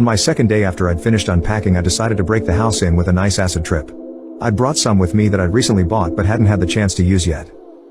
On my second day after I'd finished unpacking, I decided to break the house in with a nice acid trip. I'd brought some with me that I'd recently bought but hadn't had the chance to use yet.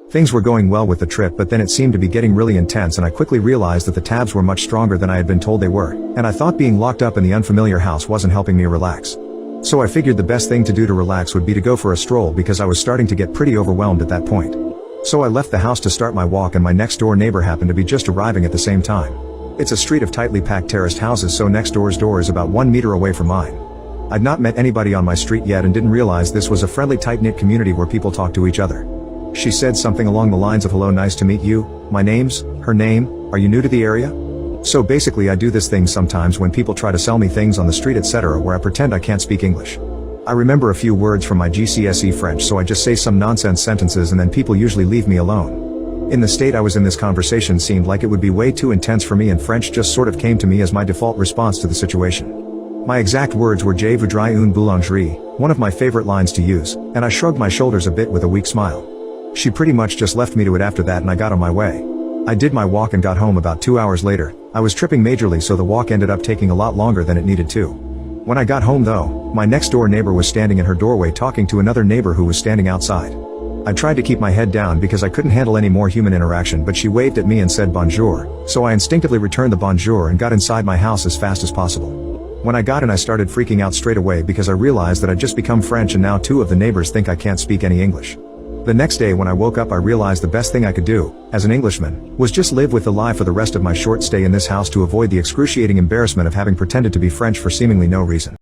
Things were going well with the trip, but then it seemed to be getting really intense, and I quickly realized that the tabs were much stronger than I had been told they were, and I thought being locked up in the unfamiliar house wasn't helping me relax. So I figured the best thing to do to relax would be to go for a stroll, because I was starting to get pretty overwhelmed at that point. So I left the house to start my walk, and my next door neighbor happened to be just arriving at the same time. It's a street of tightly packed terraced houses, so next door's door is about 1 meter away from mine. I'd not met anybody on my street yet and didn't realize this was a friendly, tight-knit community where people talk to each other. She said something along the lines of, "Hello, nice to meet you, my name's," her name, "Are you new to the area?" So basically I do this thing sometimes when people try to sell me things on the street, etc., where I pretend I can't speak English. I remember a few words from my GCSE French, so I just say some nonsense sentences and then people usually leave me alone. In the state I was in, this conversation seemed like it would be way too intense for me, and French just sort of came to me as my default response to the situation. My exact words were "Je voudrais une boulangerie," one of my favorite lines to use, and I shrugged my shoulders a bit with a weak smile. She pretty much just left me to it after that, and I got on my way. I did my walk and got home about 2 hours later. I was tripping majorly, so the walk ended up taking a lot longer than it needed to. When I got home though, my next door neighbor was standing in her doorway talking to another neighbor who was standing outside. I tried to keep my head down because I couldn't handle any more human interaction, but she waved at me and said bonjour, so I instinctively returned the bonjour and got inside my house as fast as possible. When I got in, I started freaking out straight away because I realized that I'd just become French, and now 2 of the neighbors think I can't speak any English. The next day when I woke up, I realized the best thing I could do, as an Englishman, was just live with the lie for the rest of my short stay in this house to avoid the excruciating embarrassment of having pretended to be French for seemingly no reason.